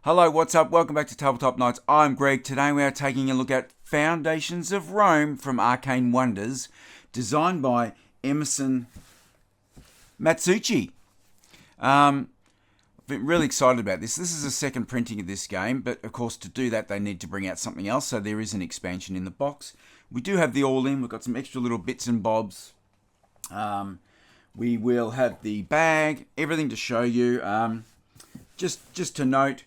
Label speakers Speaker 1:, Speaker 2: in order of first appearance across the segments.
Speaker 1: Hello, what's up? Welcome back to Tabletop Nights. I'm Greg. Today we are taking a look at Foundations of Rome from Arcane Wonders, designed by Emerson Matsuuchi. I've been really excited about this. This is a second printing of this game, but of course to do that they need to bring out something else, so there is an expansion in the box. We do have the All-In. We've got some extra little bits and bobs. We will have the bag, everything to show you. Just to note,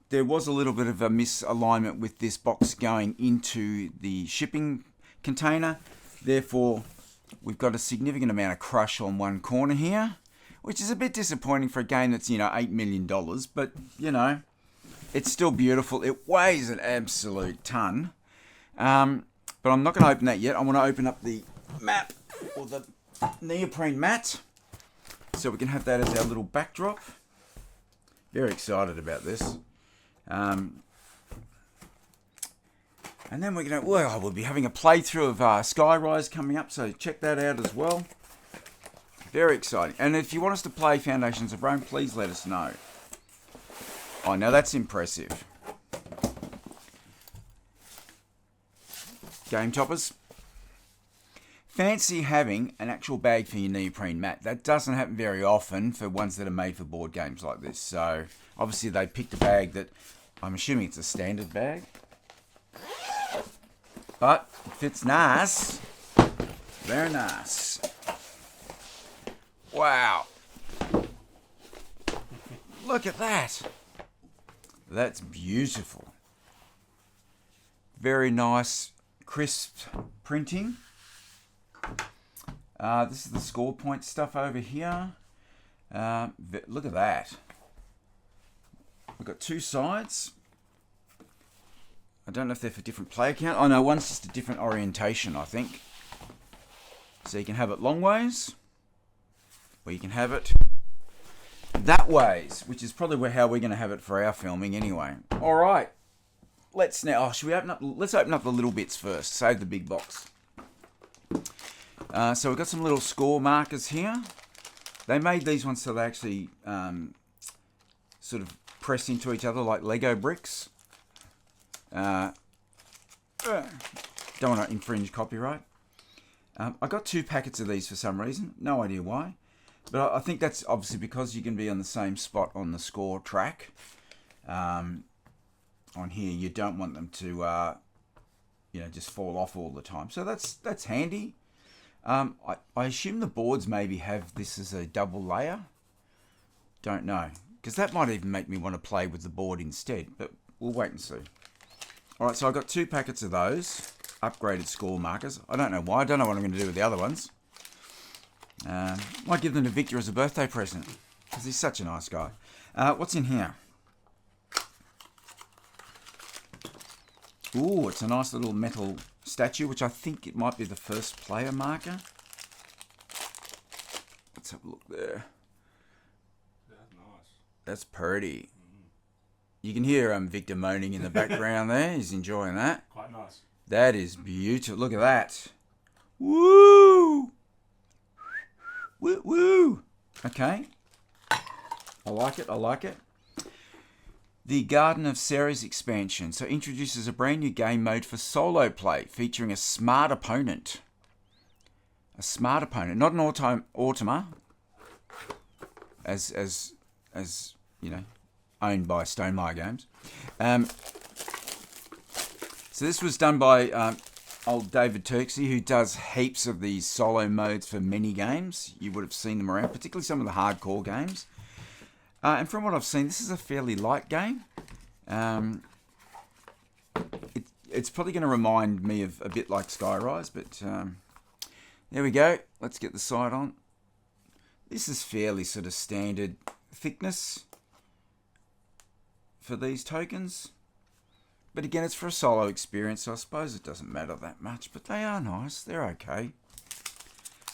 Speaker 1: there was a little bit of a misalignment with this box going into the shipping container. Therefore, we've got a significant amount of crush on one corner here, which is a bit disappointing for a game that's, $8 million. But, it's still beautiful. It weighs an absolute ton. But I'm not going to open that yet. I want to open up the map, or the neoprene mat, so we can have that as our little backdrop. Very excited about this. And then we'll be having a playthrough of Skyrise coming up, so check that out as well. Very exciting. And if you want us to play Foundations of Rome, please let us know. Oh, now that's impressive. Game toppers. Fancy having an actual bag for your neoprene mat. That doesn't happen very often for ones that are made for board games like this. So, obviously they picked a bag that, I'm assuming it's a standard bag. But, it fits nice. Very nice. Wow. Look at that. That's beautiful. Very nice, crisp printing. This is the score point stuff over here. Look at that. We've got two sides. I don't know if they're for different player count. Oh no, one's just a different orientation, I think. So you can have it long ways, or you can have it that ways, which is probably how we're going to have it for our filming anyway. All right. Let's now. Should we open up? Let's open up the little bits first. Save the big box. So we've got some little score markers here. They made these ones so they actually sort of press into each other like Lego bricks. Don't want to infringe copyright. I got 2 packets of these for some reason. No idea why. But I think that's obviously because you can be on the same spot on the score track. On here, you don't want them to just fall off all the time. So that's handy. I assume the boards maybe have this as a double layer. Don't know. Because that might even make me want to play with the board instead. But we'll wait and see. Alright, so I got 2 packets of those. Upgraded score markers. I don't know why. I don't know what I'm going to do with the other ones. Might give them to Victor as a birthday present. Because he's such a nice guy. What's in here? Ooh, it's a nice little metal statue, which I think it might be the first player marker. Let's have a look there.
Speaker 2: That's nice.
Speaker 1: That's pretty. You can hear Victor moaning in the background there. He's enjoying that.
Speaker 2: Quite nice.
Speaker 1: That is beautiful. Look at that. Woo! Woo woo! Okay. I like it. I like it. The Garden of Ceres expansion. So introduces a brand new game mode for solo play, featuring a smart opponent. A smart opponent, not an Automa, as owned by Stonemaier Games. So this was done by old David Turksey, who does heaps of these solo modes for many games. You would have seen them around, particularly some of the hardcore games. And from what I've seen, this is a fairly light game. It's probably going to remind me of a bit like Skyrise, but there we go. Let's get the side on. This is fairly sort of standard thickness for these tokens. But again, it's for a solo experience, so I suppose it doesn't matter that much. But they are nice. They're okay.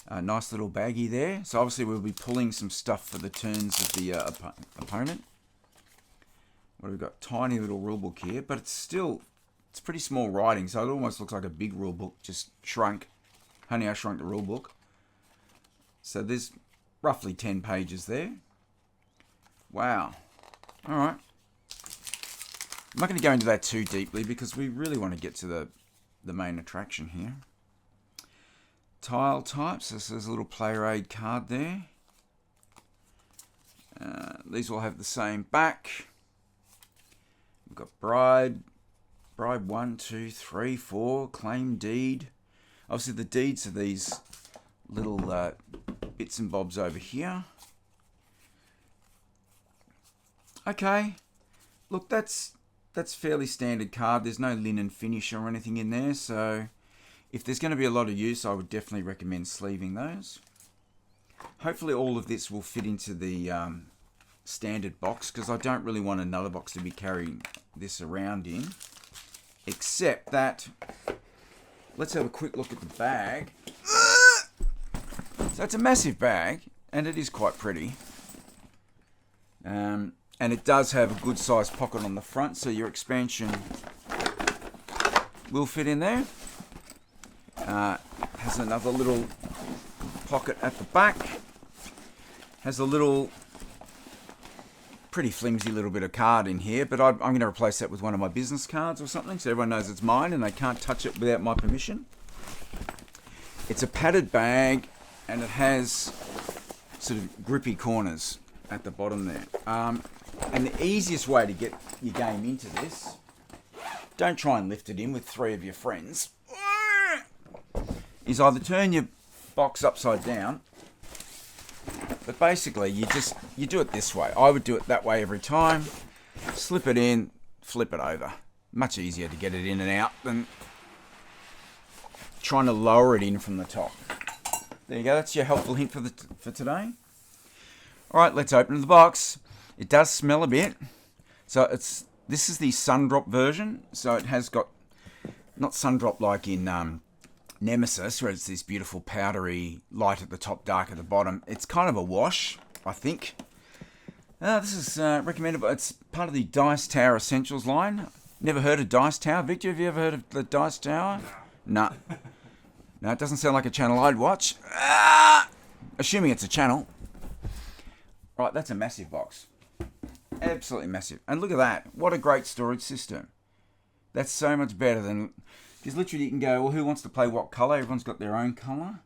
Speaker 1: Nice little baggie there. So obviously we'll be pulling some stuff for the turns of the opponent. What have we got? Tiny little rulebook here, but it's pretty small writing, so it almost looks like a big rulebook, just shrunk. Honey, I Shrunk the Rulebook. So there's roughly 10 pages there. Wow. All right. I'm not going to go into that too deeply because we really want to get to the main attraction here. Tile types. This is a little player aid card there. These all have the same back. We've got bride 1, 2, 3, 4, claim deed. Obviously the deeds are these little bits and bobs over here. Okay, look, that's fairly standard card. There's no linen finish or anything in there, so if there's going to be a lot of use, I would definitely recommend sleeving those. Hopefully all of this will fit into the standard box, because I don't really want another box to be carrying this around in. Except that, let's have a quick look at the bag. So it's a massive bag, and it is quite pretty. And it does have a good sized pocket on the front, so your expansion will fit in there. Has another little pocket at the back. Has a little, pretty flimsy little bit of card in here, but I'm going to replace that with one of my business cards or something, so everyone knows it's mine and they can't touch it without my permission. It's a padded bag, and it has sort of grippy corners at the bottom there. And the easiest way to get your game into this, don't try and lift it in with 3 of your friends, is either turn your box upside down, but basically you do it this way. I would do it that way every time. Slip it in, flip it over. Much easier to get it in and out than trying to lower it in from the top. There you go, that's your helpful hint for today. Alright, let's open the box. It does smell a bit. So this is the Sundrop version. So it has got, not Sundrop like in Nemesis, where it's this beautiful powdery light at the top, dark at the bottom. It's kind of a wash, I think. This is recommended, but it's part of the Dice Tower Essentials line. Never heard of Dice Tower? Victor, have you ever heard of the Dice Tower? No. No, it doesn't sound like a channel I'd watch. Assuming it's a channel. Right, that's a massive box. Absolutely massive. And look at that. What a great storage system. That's so much better than... Because literally you can go, well, who wants to play what colour? Everyone's got their own colour.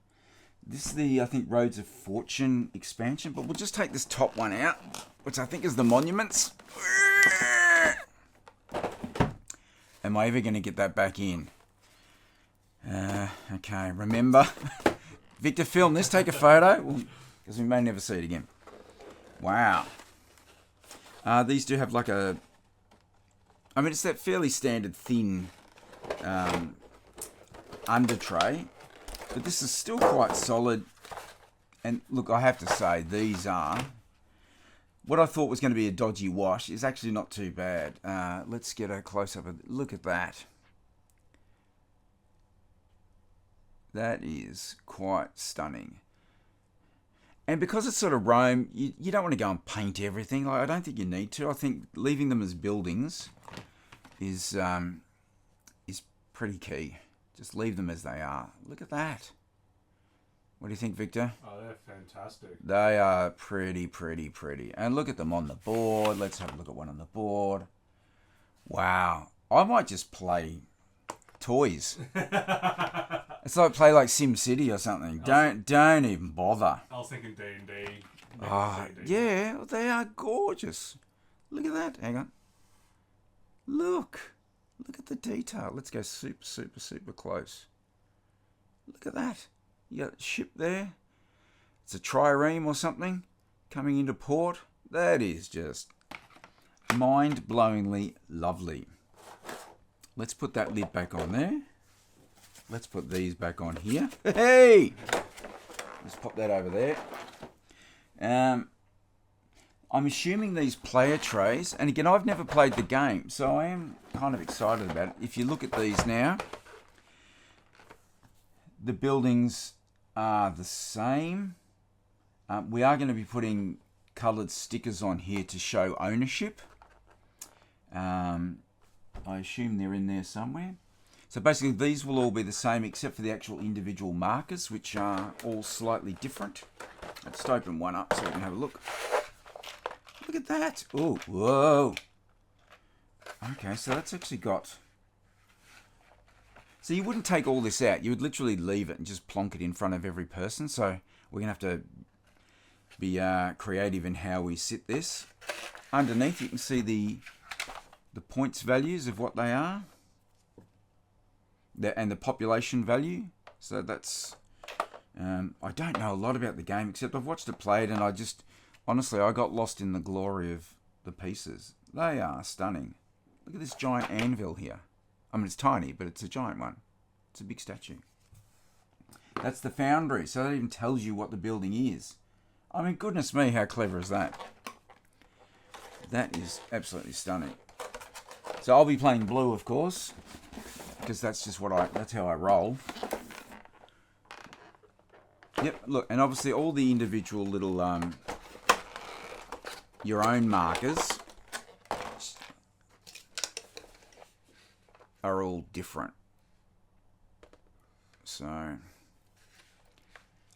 Speaker 1: This is the, I think, Roads of Fortune expansion. But we'll just take this top one out, which I think is the Monuments. Am I ever going to get that back in? Okay, remember. Victor, film this. Take a photo. Because we may never see it again. Wow. These do have like a... I mean, it's that fairly standard thin under tray. But this is still quite solid. And look, I have to say, these are... What I thought was going to be a dodgy wash is actually not too bad. Let's get a close-up. Look at that. That is quite stunning. And because it's sort of Rome, you don't want to go and paint everything. Like, I don't think you need to. I think leaving them as buildings is pretty key. Just leave them as they are. Look at that. What do you think, Victor?
Speaker 2: Oh, they're fantastic.
Speaker 1: They are pretty, pretty, pretty. And look at them on the board. Let's have a look at one on the board. Wow. I might just play toys. It's like play like Sim City or something. Don't even bother.
Speaker 2: I was thinking D&D.
Speaker 1: Oh, yeah, they are gorgeous. Look at that. Hang on. Look at the detail. Let's go super, super, super close. Look at that. You got a ship there. It's a trireme or something coming into port. That is just mind-blowingly lovely. Let's put that lid back on there. Let's put these back on here. Hey! Let's pop that over there. I'm assuming these player trays, and again, I've never played the game, so I am kind of excited about it. If you look at these now, the buildings are the same. We are going to be putting coloured stickers on here to show ownership. I assume they're in there somewhere. So basically these will all be the same except for the actual individual markers, which are all slightly different. Let's just open one up so we can have a look. Look at that. Oh, whoa. Okay, so that's actually got... So you wouldn't take all this out. You would literally leave it and just plonk it in front of every person. So we're going to have to be creative in how we sit this. Underneath, you can see the points values of what they are. And the population value. So that's... I don't know a lot about the game, except I've watched it played, and I just... Honestly, I got lost in the glory of the pieces. They are stunning. Look at this giant anvil here. I mean, it's tiny, but it's a giant one. It's a big statue. That's the foundry, so that even tells you what the building is. I mean, goodness me, how clever is that? That is absolutely stunning. So I'll be playing blue, of course, because that's just that's how I roll. Yep, look, and obviously all the individual little your own markers are all different. So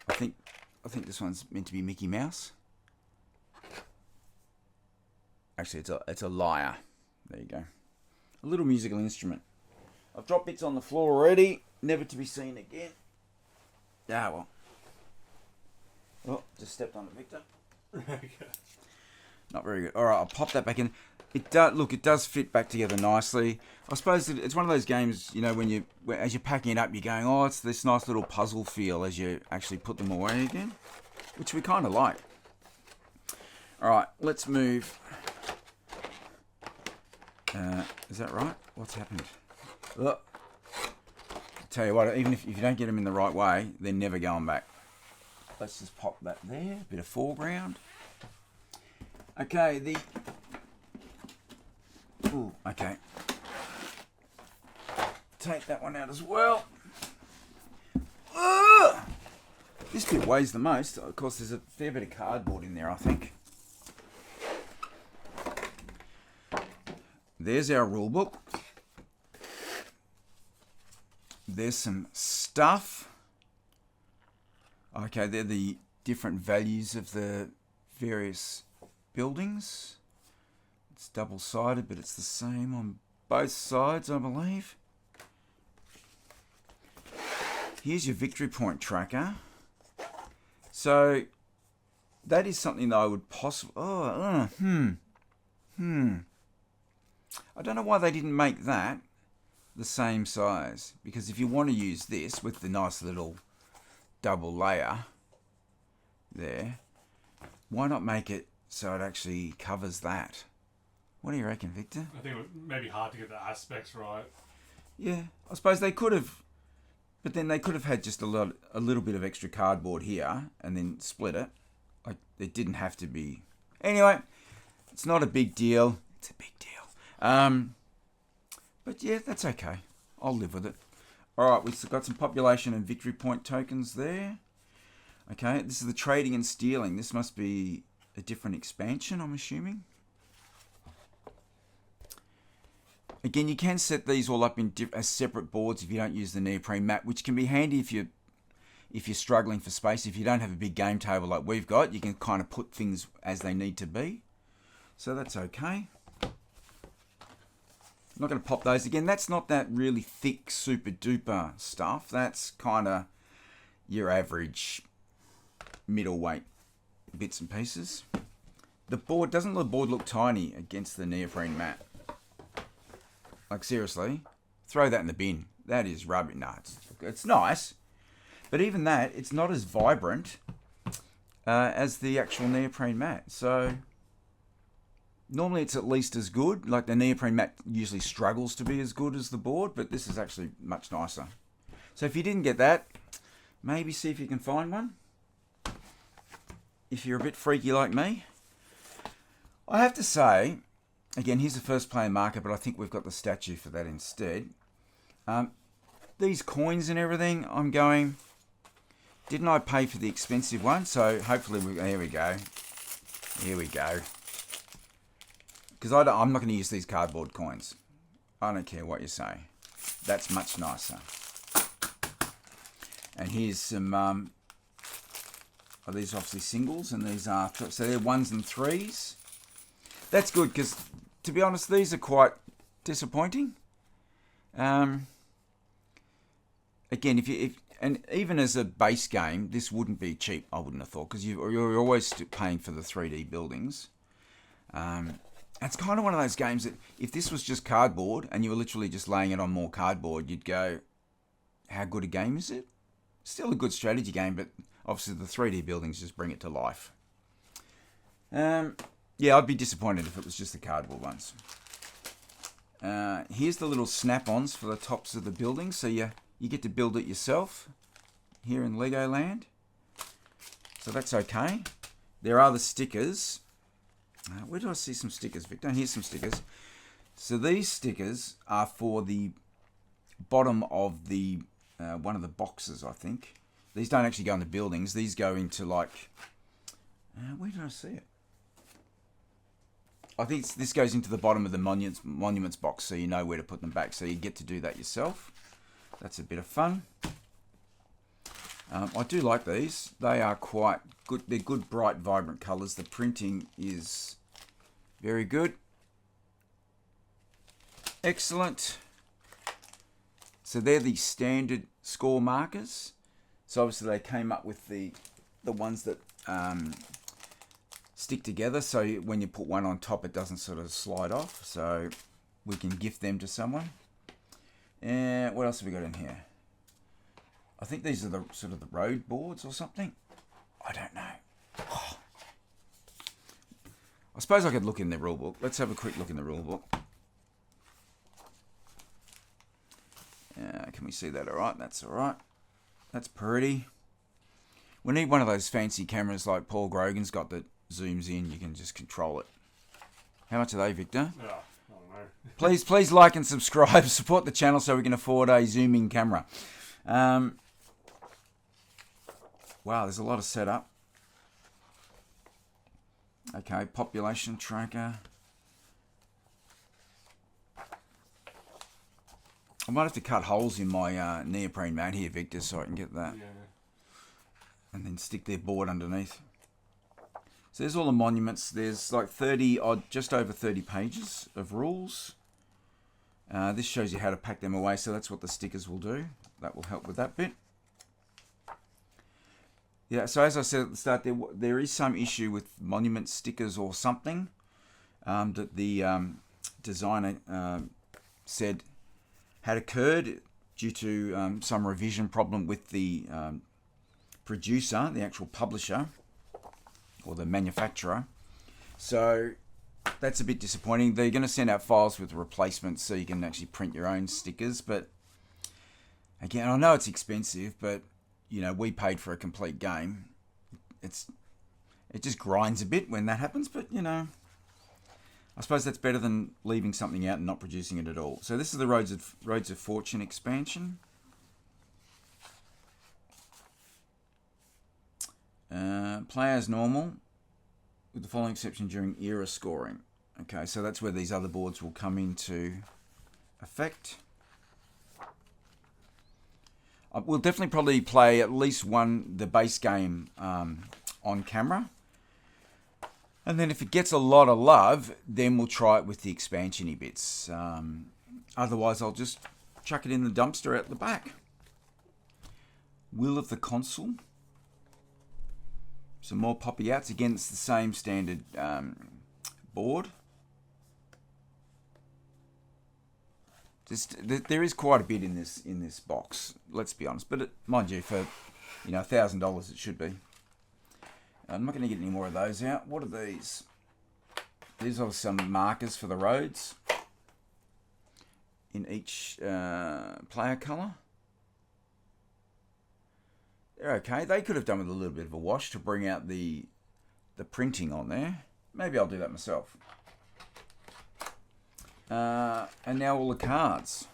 Speaker 1: I think this one's meant to be Mickey Mouse. Actually, it's a lyre. There you go. A little musical instrument. I've dropped bits on the floor already, never to be seen again. Ah, well. Oh, just stepped on it, Victor.
Speaker 2: Okay.
Speaker 1: Not very good. All right, I'll pop that back in. It does fit back together nicely. I suppose it's one of those games, you know, as you're packing it up, you're going, oh, it's this nice little puzzle feel as you actually put them away again, which we kind of like. All right, let's move. Is that right? What's happened? Ugh. Tell you what, even if you don't get them in the right way, they're never going back. Let's just pop that there. Bit of foreground. Okay, okay. Take that one out as well. Ugh! This bit weighs the most. Of course, there's a fair bit of cardboard in there, I think. There's our rule book. There's some stuff. Okay, they're the different values of the various buildings. It's double-sided, but it's the same on both sides, I believe. Here's your victory point tracker. So that is something that I would possibly... I don't know why they didn't make that the same size. Because if you want to use this with the nice little double layer there, why not make it so it actually covers that? What do you reckon, Victor?
Speaker 2: I think it was maybe hard to get the aspects right.
Speaker 1: Yeah, I suppose they could have, but then they could have had just a little bit of extra cardboard here and then split it. Like, it didn't have to be. Anyway, it's not a big deal. It's a big deal. But yeah, that's okay. I'll live with it. All right, we've got some population and victory point tokens there. Okay, this is the trading and stealing. This must be a different expansion, I'm assuming. Again, you can set these all up in as separate boards if you don't use the neoprene mat, which can be handy if you're struggling for space. If you don't have a big game table like we've got, you can kind of put things as they need to be. So that's okay. I'm not going to pop those again. That's not that really thick, super duper stuff. That's kind of your average middleweight bits and pieces. Doesn't the board look tiny against the neoprene mat? Like, seriously, throw that in the bin. That is rubbish. No, it's nice, but even that, it's not as vibrant as the actual neoprene mat. So normally it's at least as good. Like, the neoprene mat usually struggles to be as good as the board, but this is actually much nicer. So if you didn't get that, maybe see if you can find one. If you're a bit freaky like me. I have to say, again, here's the first player marker, but I think we've got the statue for that instead. These coins and everything, I'm going, didn't I pay for the expensive one? So hopefully, here we go. Here we go. Because I'm not going to use these cardboard coins. I don't care what you say. That's much nicer. And here's some, these are obviously singles, and these are, so they're 1s and 3s. That's good, because to be honest, these are quite disappointing. Again, and even as a base game, this wouldn't be cheap, I wouldn't have thought, because you're always paying for the 3D buildings. It's kind of one of those games that if this was just cardboard and you were literally just laying it on more cardboard, you'd go, how good a game is it? Still a good strategy game, but obviously the 3D buildings just bring it to life. Yeah, I'd be disappointed if it was just the cardboard ones. Here's the little snap-ons for the tops of the buildings, so you get to build it yourself here in Legoland. So that's okay. There are the stickers. Where do I see some stickers, Victor? Here's some stickers. So these stickers are for the bottom of the one of the boxes, I think. These don't actually go in the buildings. These go into like... where did I see it? I think this goes into the bottom of the monuments box, so you know where to put them back. So you get to do that yourself. That's a bit of fun. I do like these. They are quite good. They're good, bright, vibrant colours. The printing is very good. Excellent. So they're the standard score markers. So obviously they came up with the ones that stick together. So when you put one on top, it doesn't sort of slide off. So we can gift them to someone. And what else have we got in here? I think these are the sort of the road boards or something. I don't know. Oh. I suppose I could look in the rulebook. Let's have a quick look in the rulebook. Can we see that all right? That's all right. That's pretty. We need one of those fancy cameras like Paul Grogan's got that zooms in. You can just control it. How much are they, Victor?
Speaker 2: Yeah, I don't know.
Speaker 1: Please like and subscribe. Support the channel so we can afford a zooming camera. Wow, there's a lot of setup. Okay, population tracker. I might have to cut holes in my neoprene mat here, Victor, so I can get that.
Speaker 2: Yeah.
Speaker 1: And then stick their board underneath. So there's all the monuments. There's like 30 odd, just over 30 pages of rules. This shows you how to pack them away, so that's what the stickers will do. That will help with that bit. Yeah, so as I said at the start, there is some issue with monument stickers or something that the designer said had occurred due to some revision problem with the producer, the actual publisher, or the manufacturer. So that's a bit disappointing. They're going to send out files with replacements so you can actually print your own stickers. But again, I know it's expensive, but you know, we paid for a complete game. It just grinds a bit when that happens, but you know, I suppose that's better than leaving something out and not producing it at all. So this is the Roads of Fortune expansion. Play as normal, with the following exception during era scoring. Okay, so that's where these other boards will come into effect. We'll definitely probably play at least the base game on camera. And then if it gets a lot of love, then we'll try it with the expansion-y bits. Otherwise, I'll just chuck it in the dumpster at the back. Wheel of the Consul. Some more poppy outs. Again, it's the same standard board. There is quite a bit in this box. Let's be honest, but mind you, for $1,000, it should be. I'm not going to get any more of those out. What are these? These are some markers for the roads in each player colour. They're okay. They could have done with a little bit of a wash to bring out the printing on there. Maybe I'll do that myself. And now all the cards.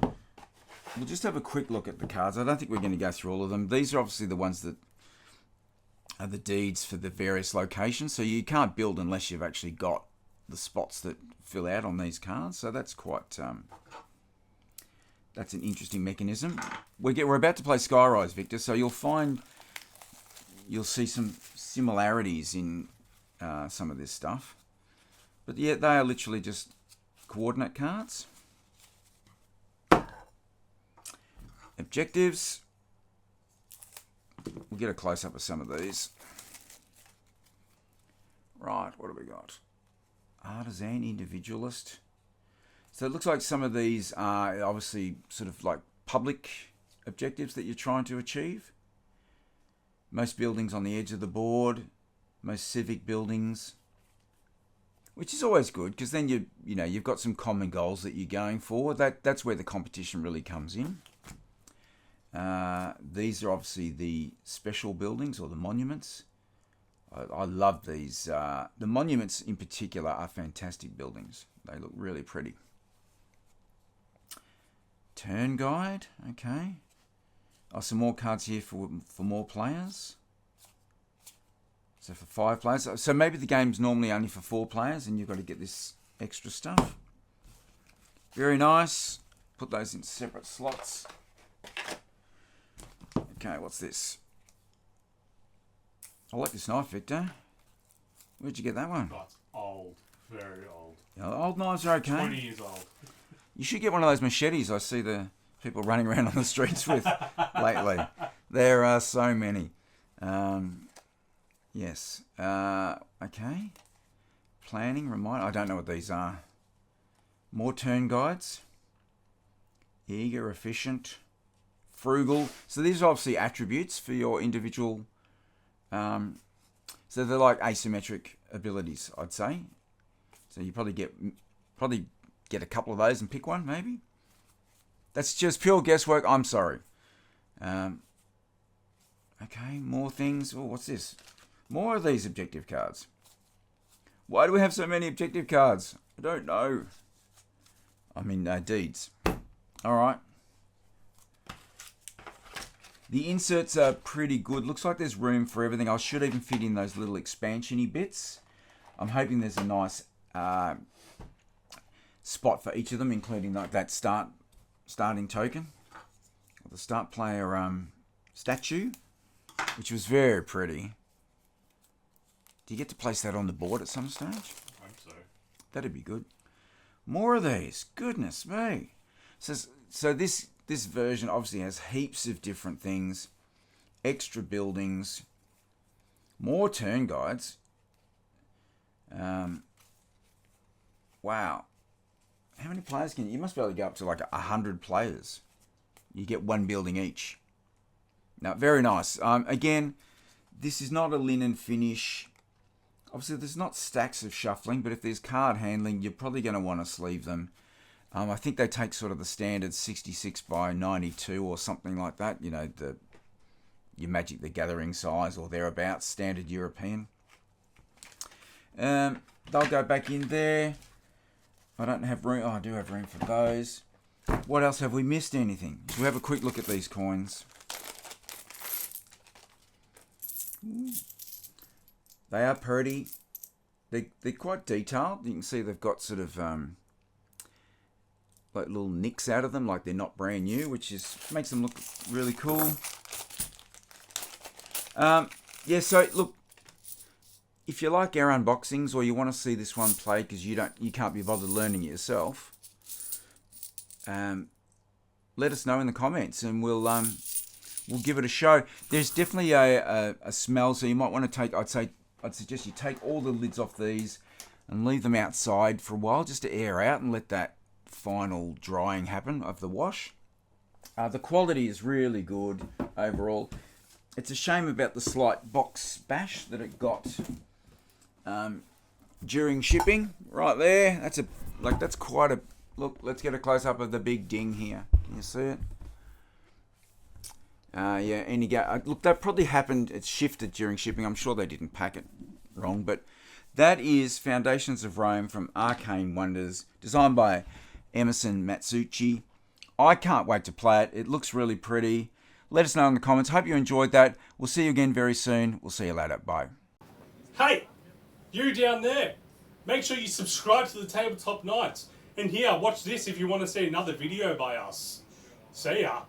Speaker 1: We'll just have a quick look at the cards. I don't think we're going to go through all of them. These are obviously the ones that are the deeds for the various locations. So you can't build unless you've actually got the spots that fill out on these cards. So that's quite... that's an interesting mechanism. We're about to play Skyrise, Victor, so you'll see some similarities in some of this stuff. But yeah, they are literally just coordinate cards. Objectives. We'll get a close-up of some of these. Right, what have we got? Artisan, individualist. So it looks like some of these are obviously sort of like public objectives that you're trying to achieve. Most buildings on the edge of the board. Most civic buildings. Which is always good, because then you've got some common goals that you're going for. That's where the competition really comes in. These are obviously the special buildings or the monuments. I love these. The monuments in particular are fantastic buildings. They look really pretty. Turn guide, okay. Oh, some more cards here for more players. So for 5 players. So maybe the game's normally only for 4 players and you've got to get this extra stuff. Very nice. Put those in separate slots. Okay, what's this? I like this knife, Victor. Where'd you get that one?
Speaker 2: That's old. Very old.
Speaker 1: Yeah, old knives are okay.
Speaker 2: 20 years old.
Speaker 1: You should get one of those machetes I see the people running around on the streets with lately. There are so many. Yes. Okay. Planning, remind. I don't know what these are. More turn guides. Eager, efficient, frugal. So these are obviously attributes for your individual. So they're like asymmetric abilities, I'd say. So you probably get a couple of those and pick one, maybe. That's just pure guesswork. I'm sorry. Okay, more things. Oh, what's this? More of these objective cards. Why do we have so many objective cards? I don't know. I mean, deeds. All right. The inserts are pretty good. Looks like there's room for everything. I should even fit in those little expansion-y bits. I'm hoping there's a nice spot for each of them, including like that starting token, or the start player statue, which was very pretty. Do you get to place that on the board at some stage?
Speaker 2: I hope so.
Speaker 1: That'd be good. More of these. Goodness me. So this version obviously has heaps of different things, extra buildings, more turn guides. Wow. How many players can you must be able to go up to like 100 players. You get 1 building each. Now, very nice. Again, this is not a linen finish. Obviously, there's not stacks of shuffling, but if there's card handling, you're probably going to want to sleeve them. I think they take sort of the standard 66 by 92 or something like that. You know, your Magic the Gathering size or thereabouts, standard European. They'll go back in there. I don't have room. Oh, I do have room for those. What else have we missed? Anything? We'll have a quick look at these coins. Ooh. They are pretty. They're quite detailed. You can see they've got sort of like little nicks out of them, like they're not brand new, which makes them look really cool. Yeah. So look, if you like our unboxings or you want to see this one played because you can't be bothered learning it yourself, let us know in the comments and we'll give it a show. There's definitely a smell, so you might want to take. I'd suggest you take all the lids off these and leave them outside for a while just to air out and let that final drying happen of the wash. The quality is really good overall. It's a shame about the slight box bash that it got during shipping. Right there, that's quite a look. Let's get a close up of the big ding here. Can you see it? Yeah, look, that probably happened. It's shifted during shipping. I'm sure they didn't pack it wrong, but that is Foundations of Rome from Arcane Wonders, designed by Emerson Matsuuchi. I can't wait to play it. It looks really pretty. Let us know in the comments. Hope you enjoyed that. We'll see you again very soon. We'll see you later. Bye.
Speaker 2: Hey, you down there. Make sure you subscribe to the Tabletop Nights. And here, watch this if you want to see another video by us. See ya.